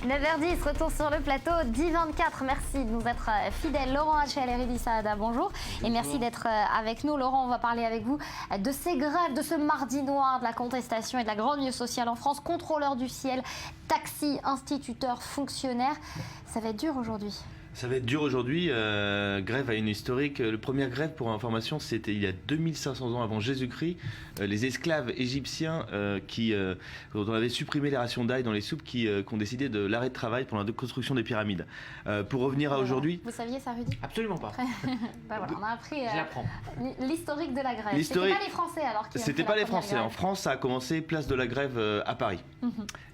9h10, retour sur le plateau d'I24. Merci de nous être fidèles. Laurent Hachel et Rudy Saada, bonjour. Et merci d'être avec nous. Laurent, on va parler avec vous de ces grèves, de ce mardi noir, de la contestation et de la grande nuit sociale en France. Contrôleurs du ciel, taxis, instituteurs, fonctionnaires. Ça va être dur aujourd'hui. Ça va être dur aujourd'hui, grève à une historique. La première grève, pour information, c'était il y a 2500 ans avant Jésus-Christ. Les esclaves égyptiens dont on avait supprimé les rations d'ail dans les soupes qui ont décidé de l'arrêt de travail pour la construction des pyramides. Pour revenir à aujourd'hui... Vous saviez ça, Rudy? Absolument pas. Voilà, on a appris l'historique de la grève. C'était pas les Français alors qui C'était pas les Français. Grève. En France, ça a commencé place de la grève à Paris.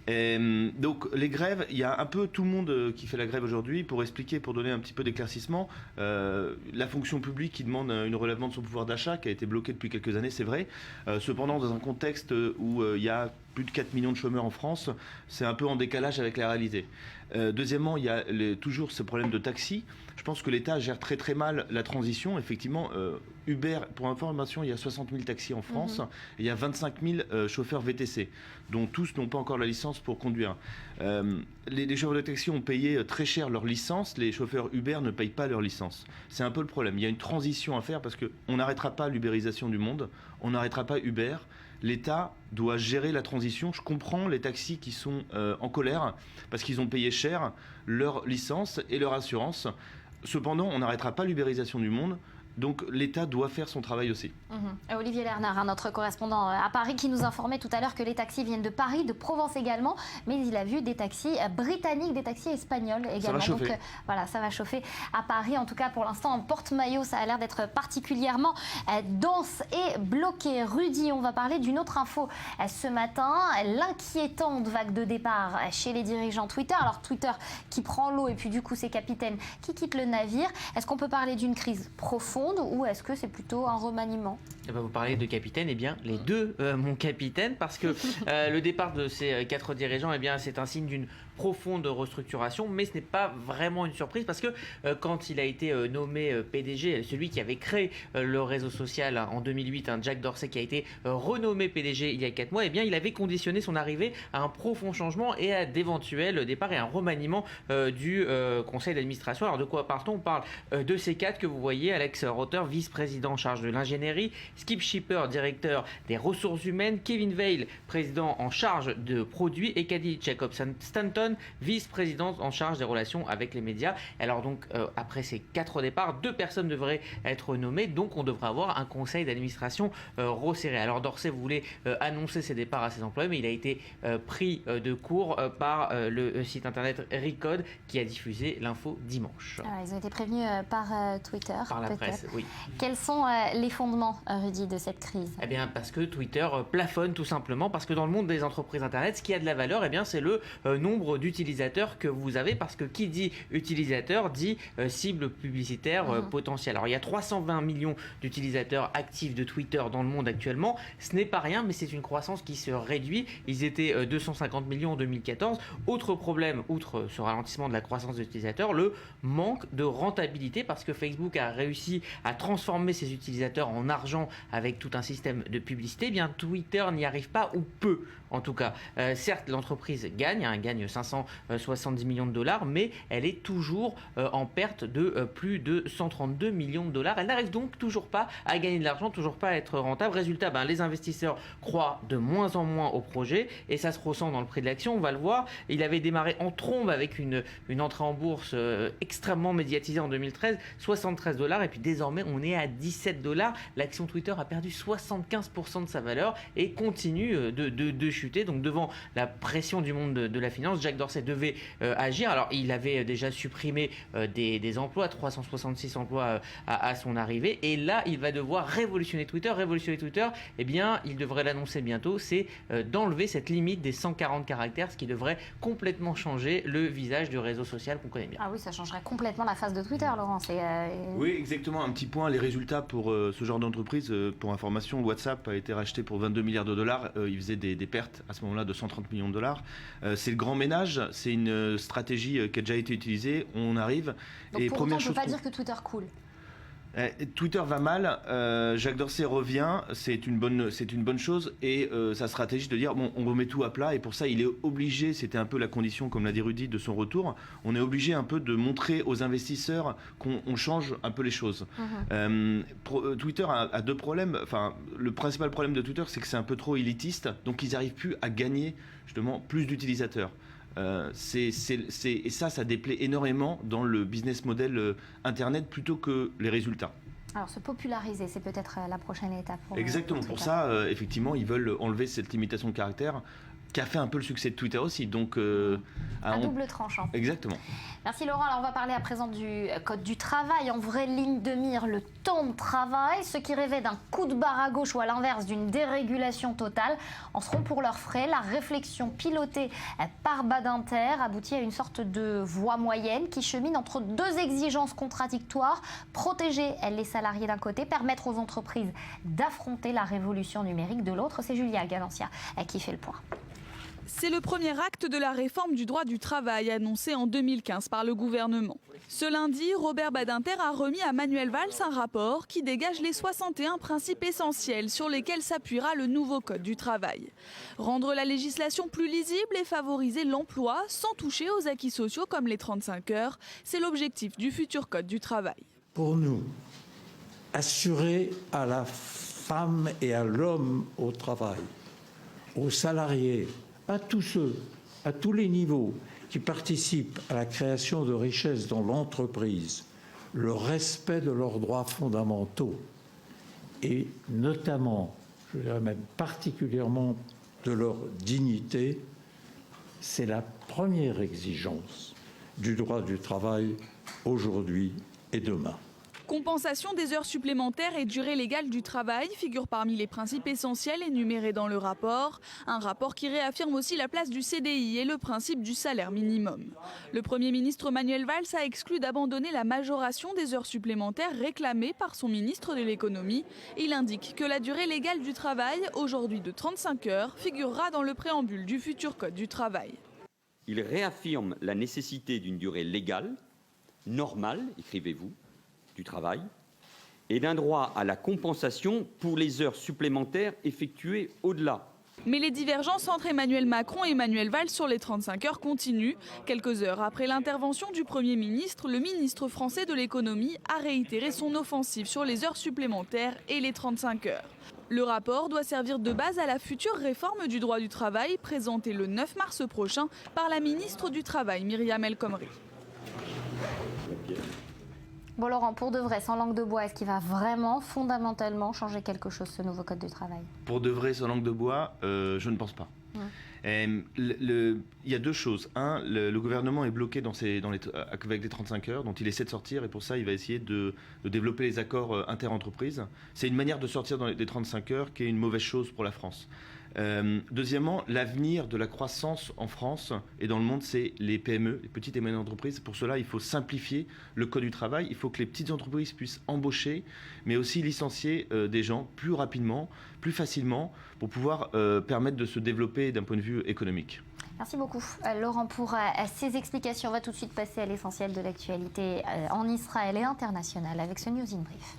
Donc les grèves, il y a un peu tout le monde qui fait la grève aujourd'hui. Pour expliquer, pour donner un petit peu d'éclaircissement, la fonction publique qui demande un relèvement de son pouvoir d'achat qui a été bloqué depuis quelques années, c'est vrai. Cependant, dans un contexte où il y a plus de 4 millions de chômeurs en France, c'est un peu en décalage avec la réalité. Deuxièmement, il y a toujours ce problème de taxi. Je pense que l'État gère très très mal la transition. Effectivement, Uber, pour information, il y a 60 000 taxis en France et il y a 25 000 chauffeurs VTC, dont tous n'ont pas encore la licence pour conduire. Les chauffeurs de taxi ont payé très cher leur licence, les chauffeurs Uber ne payent pas leur licence. C'est un peu le problème. Il y a une transition à faire parce qu'on n'arrêtera pas l'ubérisation du monde, on n'arrêtera pas Uber. L'État doit gérer la transition. Je comprends les taxis qui sont en colère parce qu'ils ont payé cher leur licence et leur assurance. Cependant, on n'arrêtera pas l'ubérisation du monde. Donc l'État doit faire son travail aussi. Olivier Lernard, notre correspondant à Paris, qui nous informait tout à l'heure que les taxis viennent de Paris, de Provence également, mais il a vu des taxis britanniques, des taxis espagnols également. Ça va chauffer. Donc voilà, ça va chauffer à Paris. En tout cas, pour l'instant, en porte-maillot, ça a l'air d'être particulièrement dense et bloqué. Rudy, on va parler d'une autre info ce matin, l'inquiétante vague de départ chez les dirigeants Twitter. Alors Twitter qui prend l'eau et puis du coup ses capitaines qui quittent le navire. Est-ce qu'on peut parler d'une crise profonde ou est-ce que c'est plutôt un remaniement? Vous parlez de capitaine, eh bien les deux, mon capitaine, parce que le départ de ces 4 dirigeants, eh bien c'est un signe d'une profonde restructuration, mais ce n'est pas vraiment une surprise parce que quand il a été nommé PDG, celui qui avait créé le réseau social en 2008, Jack Dorsey, qui a été renommé PDG il y a 4 mois, eh bien il avait conditionné son arrivée à un profond changement et à d'éventuels départs et un remaniement du conseil d'administration. Alors de quoi parle-t-on? On parle de ces 4 que vous voyez: Alex Rother, vice-président en charge de l'ingénierie, Skip Shipper, directeur des ressources humaines, Kevin Vail, président en charge de produits, et Cady Jacobson-Stanton, vice-présidente en charge des relations avec les médias. Alors donc après ces 4 départs, 2 personnes devraient être nommées, donc on devrait avoir un conseil d'administration resserré. Alors Dorsey voulait annoncer ses départs à ses employés, mais il a été pris de court par le site internet Recode qui a diffusé l'info dimanche. Alors, ils ont été prévenus par Twitter. Par la presse, oui. Quels sont les fondements, Rudy, de cette crise? Eh bien, parce que Twitter plafonne tout simplement, parce que dans le monde des entreprises internet, ce qui a de la valeur, eh bien, c'est le nombre d'utilisateurs que vous avez, parce que qui dit utilisateur dit cible publicitaire potentielle. Alors, il y a 320 millions d'utilisateurs actifs de Twitter dans le monde actuellement. Ce n'est pas rien, mais c'est une croissance qui se réduit. Ils étaient 250 millions en 2014. Autre problème, outre ce ralentissement de la croissance d'utilisateurs, le manque de rentabilité, parce que Facebook a réussi à transformer ses utilisateurs en argent avec tout un système de publicité. Eh bien, Twitter n'y arrive pas, ou peu en tout cas. Certes, l'entreprise gagne 570 millions de dollars, mais elle est toujours en perte de plus de 132 millions de dollars. Elle n'arrive donc toujours pas à gagner de l'argent, toujours pas à être rentable. Résultat, les investisseurs croient de moins en moins au projet et ça se ressent dans le prix de l'action. On va le voir, il avait démarré en trombe avec une entrée en bourse extrêmement médiatisée en 2013, 73 $, et puis désormais on est à 17 $. L'action Twitter a perdu 75% de sa valeur et continue de chuter. Donc devant la pression du monde de la finance, Jack Dorsey devait agir. Alors il avait déjà supprimé des emplois, 366 emplois à son arrivée, et là il va devoir révolutionner Twitter. Révolutionner Twitter, eh bien il devrait l'annoncer bientôt, c'est d'enlever cette limite des 140 caractères, ce qui devrait complètement changer le visage du réseau social qu'on connaît bien. Ah oui, ça changerait complètement la face de Twitter, Laurent. Oui, exactement. Un petit point, les résultats pour ce genre d'entreprise, pour information, WhatsApp a été racheté pour 22 milliards de dollars. Il faisait des pertes à ce moment-là de 130 millions de dollars. C'est le grand ménage, c'est une stratégie qui a déjà été utilisée. On arrive. Donc et pour autant, on ne peut pas dire que Twitter coule. Twitter va mal, Jacques Dorsey revient, c'est une bonne chose, et sa stratégie de dire bon, on remet tout à plat, et pour ça il est obligé, c'était un peu la condition, comme l'a dit Rudy, de son retour, on est obligé un peu de montrer aux investisseurs qu'on change un peu les choses. Twitter a deux problèmes, enfin le principal problème de Twitter c'est que c'est un peu trop élitiste, donc ils n'arrivent plus à gagner justement plus d'utilisateurs. Et ça déplaît énormément dans le business model Internet plutôt que les résultats. Alors se populariser, c'est peut-être la prochaine étape. Exactement, pour ça, effectivement, ils veulent enlever cette limitation de caractère qui a fait un peu le succès de Twitter aussi. Donc, double tranchant. Exactement. Merci Laurent. Alors on va parler à présent du code du travail. En vraie ligne de mire, le temps de travail. Ceux qui rêvaient d'un coup de barre à gauche ou à l'inverse d'une dérégulation totale en seront pour leurs frais. La réflexion pilotée par Badinter aboutit à une sorte de voie moyenne qui chemine entre deux exigences contradictoires. Protéger les salariés d'un côté, permettre aux entreprises d'affronter la révolution numérique de l'autre. C'est Julia Galancia qui fait le point. C'est le premier acte de la réforme du droit du travail annoncée en 2015 par le gouvernement. Ce lundi, Robert Badinter a remis à Manuel Valls un rapport qui dégage les 61 principes essentiels sur lesquels s'appuiera le nouveau code du travail. Rendre la législation plus lisible et favoriser l'emploi sans toucher aux acquis sociaux comme les 35 heures, c'est l'objectif du futur code du travail. Pour nous, assurer à la femme et à l'homme au travail, aux salariés, à tous ceux, à tous les niveaux qui participent à la création de richesses dans l'entreprise, le respect de leurs droits fondamentaux et notamment, je dirais même particulièrement, de leur dignité, c'est la première exigence du droit du travail aujourd'hui et demain. Compensation des heures supplémentaires et durée légale du travail figurent parmi les principes essentiels énumérés dans le rapport. Un rapport qui réaffirme aussi la place du CDI et le principe du salaire minimum. Le Premier ministre Manuel Valls a exclu d'abandonner la majoration des heures supplémentaires réclamée par son ministre de l'économie. Il indique que la durée légale du travail, aujourd'hui de 35 heures, figurera dans le préambule du futur code du travail. Il réaffirme la nécessité d'une durée légale, normale, écrivez-vous, du travail et d'un droit à la compensation pour les heures supplémentaires effectuées au-delà. Mais les divergences entre Emmanuel Macron et Manuel Valls sur les 35 heures continuent. Quelques heures après l'intervention du Premier ministre, le ministre français de l'économie a réitéré son offensive sur les heures supplémentaires et les 35 heures. Le rapport doit servir de base à la future réforme du droit du travail présentée le 9 mars prochain par la ministre du Travail, Myriam El Khomri. Bon Laurent, pour de vrai, sans langue de bois, est-ce qu'il va vraiment fondamentalement changer quelque chose ce nouveau code du travail? Pour de vrai, sans langue de bois, je ne pense pas. Il y a deux choses. Un, le gouvernement est bloqué avec des 35 heures, dont il essaie de sortir, et pour ça, il va essayer de développer les accords inter-entreprises. C'est une manière de sortir des 35 heures qui est une mauvaise chose pour la France. Deuxièmement, l'avenir de la croissance en France et dans le monde, c'est les PME, les petites et moyennes entreprises. Pour cela, il faut simplifier le code du travail. Il faut que les petites entreprises puissent embaucher, mais aussi licencier des gens plus rapidement, plus facilement, pour pouvoir permettre de se développer d'un point de vue économique. Merci beaucoup Laurent pour ces explications. On va tout de suite passer à l'essentiel de l'actualité en Israël et internationale avec ce News in Brief.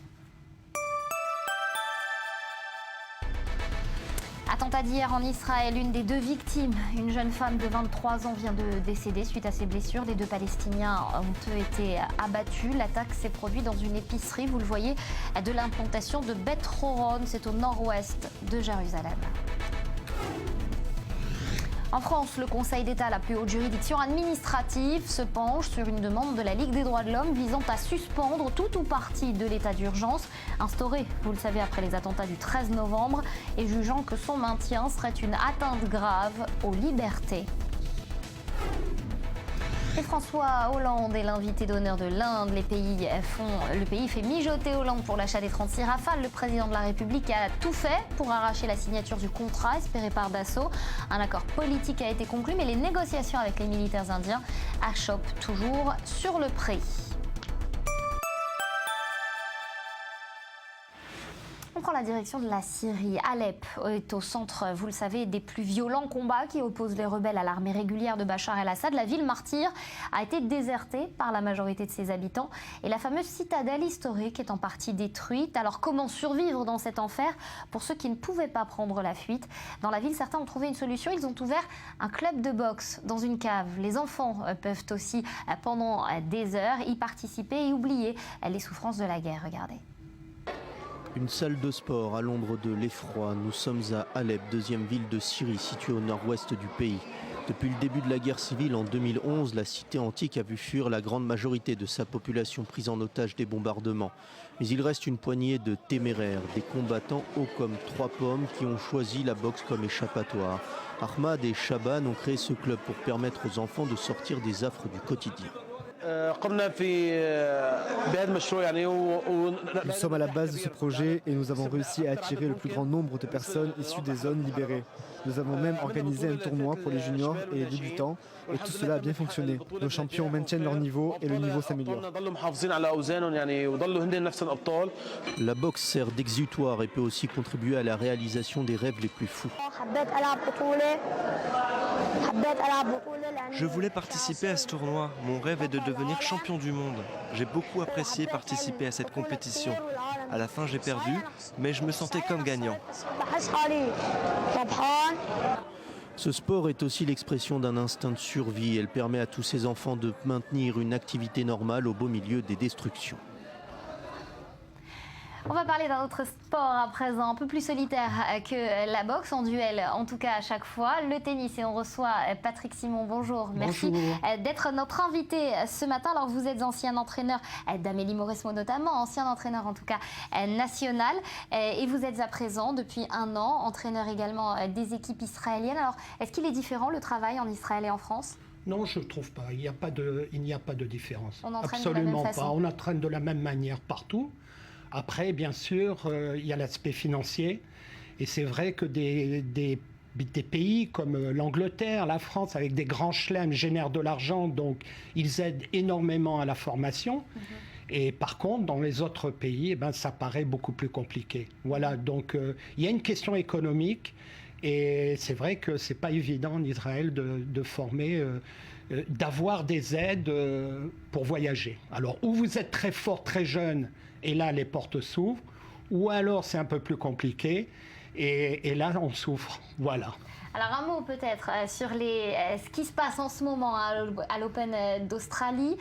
Attentat d'hier en Israël, une des deux victimes, une jeune femme de 23 ans, vient de décéder suite à ses blessures. Les deux Palestiniens ont été abattus. L'attaque s'est produite dans une épicerie, vous le voyez, de l'implantation de Beth Horon, c'est au nord-ouest de Jérusalem. En France, le Conseil d'État, la plus haute juridiction administrative, se penche sur une demande de la Ligue des droits de l'homme visant à suspendre tout ou partie de l'état d'urgence instauré, vous le savez, après les attentats du 13 novembre et jugeant que son maintien serait une atteinte grave aux libertés. Et François Hollande est l'invité d'honneur de l'Inde. Le pays fait mijoter Hollande pour l'achat des 36 Rafales. Le président de la République a tout fait pour arracher la signature du contrat espéré par Dassault. Un accord politique a été conclu, mais les négociations avec les militaires indiens achoppent toujours sur le prix. On prend la direction de la Syrie. Alep est au centre, vous le savez, des plus violents combats qui opposent les rebelles à l'armée régulière de Bachar el-Assad. La ville martyre a été désertée par la majorité de ses habitants et la fameuse citadelle historique est en partie détruite. Alors comment survivre dans cet enfer pour ceux qui ne pouvaient pas prendre la fuite? Dans la ville, certains ont trouvé une solution. Ils ont ouvert un club de boxe dans une cave. Les enfants peuvent aussi, pendant des heures, y participer et oublier les souffrances de la guerre. Regardez. Une salle de sport à l'ombre de l'effroi. Nous sommes à Alep, deuxième ville de Syrie, située au nord-ouest du pays. Depuis le début de la guerre civile en 2011, la cité antique a vu fuir la grande majorité de sa population prise en otage des bombardements. Mais il reste une poignée de téméraires, des combattants hauts comme 3 pommes qui ont choisi la boxe comme échappatoire. Ahmad et Shaban ont créé ce club pour permettre aux enfants de sortir des affres du quotidien. Nous sommes à la base de ce projet et nous avons réussi à attirer le plus grand nombre de personnes issues des zones libérées. Nous avons même organisé un tournoi pour les juniors et les débutants et tout cela a bien fonctionné. Nos champions maintiennent leur niveau et le niveau s'améliore. La boxe sert d'exutoire et peut aussi contribuer à la réalisation des rêves les plus fous. Je voulais participer à ce tournoi. Mon rêve est de devenir champion du monde. J'ai beaucoup apprécié participer à cette compétition. À la fin, j'ai perdu, mais je me sentais comme gagnant. Ce sport est aussi l'expression d'un instinct de survie. Elle permet à tous ces enfants de maintenir une activité normale au beau milieu des destructions. On va parler d'un autre sport à présent, un peu plus solitaire que la boxe, en duel en tout cas à chaque fois, le tennis. Et on reçoit Patrick Simon, bonjour. Merci d'être notre invité ce matin. Alors vous êtes ancien entraîneur d'Amélie Mauresmo notamment, ancien entraîneur en tout cas national. Et vous êtes à présent depuis 1 an, entraîneur également des équipes israéliennes. Alors est-ce qu'il est différent le travail en Israël et en France ? Non, je ne trouve pas. Il n'y a pas de différence. On entraîne Absolument de la même façon. pas. On entraîne de la même manière partout. Après, bien sûr, il y a l'aspect financier. Et c'est vrai que des pays comme l'Angleterre, la France, avec des grands chelems, génèrent de l'argent. Donc, ils aident énormément à la formation. Et par contre, dans les autres pays, ça paraît beaucoup plus compliqué. Voilà, donc il y a une question économique. Et c'est vrai que ce n'est pas évident en Israël de former, d'avoir des aides pour voyager. Alors, ou vous êtes très fort, très jeune, et là, les portes s'ouvrent, ou alors c'est un peu plus compliqué, et là, on souffre. Voilà. Alors un mot peut-être sur ce qui se passe en ce moment à l'Open d'Australie.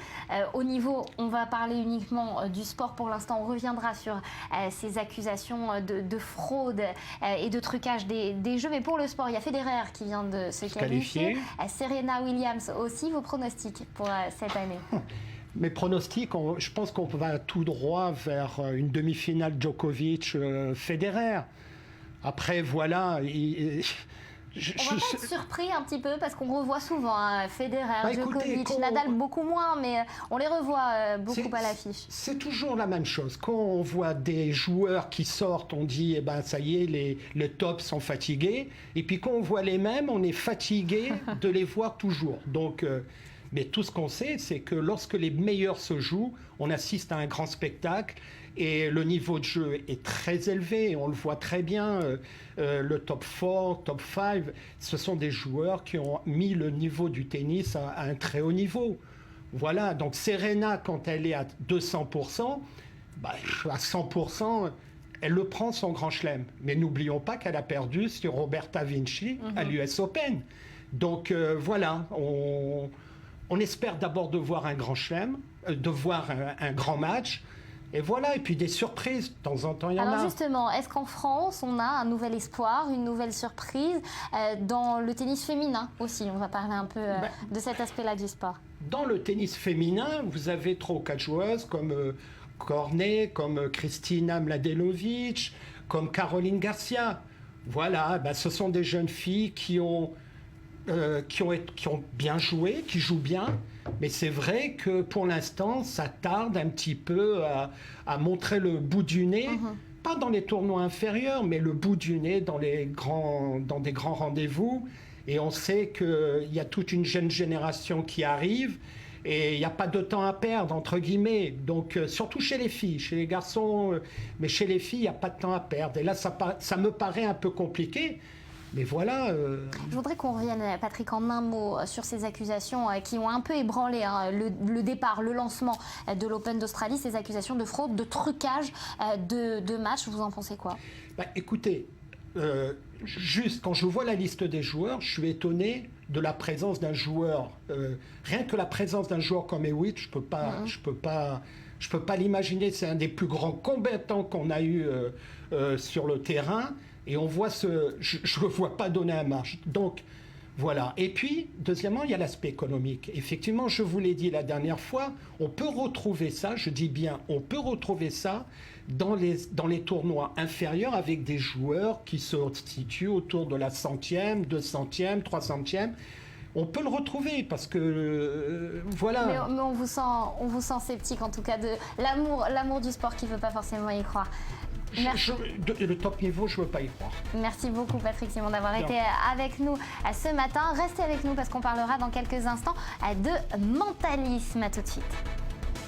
Au niveau, on va parler uniquement du sport pour l'instant. On reviendra sur ces accusations de fraude et de trucage des jeux. Mais pour le sport, il y a Federer qui vient de se qualifier. Serena Williams aussi. Vos pronostics pour cette année? Mes pronostics, je pense qu'on va tout droit vers une demi-finale Djokovic-Federer. Après, voilà... On va pas être surpris un petit peu parce qu'on revoit souvent Federer, Djokovic, Nadal beaucoup moins, mais on les revoit beaucoup à l'affiche. C'est toujours la même chose. Quand on voit des joueurs qui sortent, on dit ça y est, les tops sont fatigués. Et puis quand on voit les mêmes, on est fatigué de les voir toujours. Donc, mais tout ce qu'on sait, c'est que lorsque les meilleurs se jouent, on assiste à un grand spectacle. Et le niveau de jeu est très élevé, on le voit très bien. Le top 4, top 5, ce sont des joueurs qui ont mis le niveau du tennis à un très haut niveau. Voilà, donc Serena, quand elle est à 200%, à 100%, elle le prend son grand chelem. Mais n'oublions pas qu'elle a perdu sur Roberta Vinci à l'US Open. Donc voilà, on espère d'abord de voir un grand chelem, de voir un grand match. Et voilà, et puis des surprises, de temps en temps, il y en a. Alors justement, est-ce qu'en France, on a un nouvel espoir, une nouvelle surprise dans le tennis féminin aussi? On va parler un peu de cet aspect-là du sport. Dans le tennis féminin, vous avez 3 ou 4 joueuses comme Cornet, comme Kristina Mladenovic, comme Caroline Garcia. Voilà, ce sont des jeunes filles qui ont bien joué, qui jouent bien. Mais c'est vrai que pour l'instant, ça tarde un petit peu à montrer le bout du nez, pas dans les tournois inférieurs, mais le bout du nez dans des grands rendez-vous. Et on sait qu'il y a toute une jeune génération qui arrive. Et il n'y a pas de temps à perdre, entre guillemets. Donc, surtout chez les filles. Chez les garçons, mais chez les filles, il n'y a pas de temps à perdre. Et là, ça me paraît un peu compliqué. Mais voilà. Je voudrais qu'on revienne, Patrick, en un mot sur ces accusations qui ont un peu ébranlé le départ, le lancement de l'Open d'Australie, ces accusations de fraude, de trucage de matchs. Vous en pensez quoi? Écoutez, juste quand je vois la liste des joueurs, je suis étonné de la présence d'un joueur. Rien que la présence d'un joueur comme Hewitt, je peux pas l'imaginer. C'est un des plus grands combattants qu'on a eu sur le terrain. Et on voit je ne le vois pas donner un match. Donc, voilà. Et puis, deuxièmement, il y a l'aspect économique. Effectivement, je vous l'ai dit la dernière fois, on peut retrouver ça, je dis bien, on peut retrouver ça dans les tournois inférieurs avec des joueurs qui se situent autour de la 100e, 200e, 300e. On peut le retrouver parce que voilà. Mais on vous sent sceptique en tout cas de l'amour du sport qui ne veut pas forcément y croire. Le top niveau, je ne veux pas y croire. Merci beaucoup Patrick Simon d'avoir été avec nous ce matin. Restez avec nous parce qu'on parlera dans quelques instants de mentalisme. À tout de suite.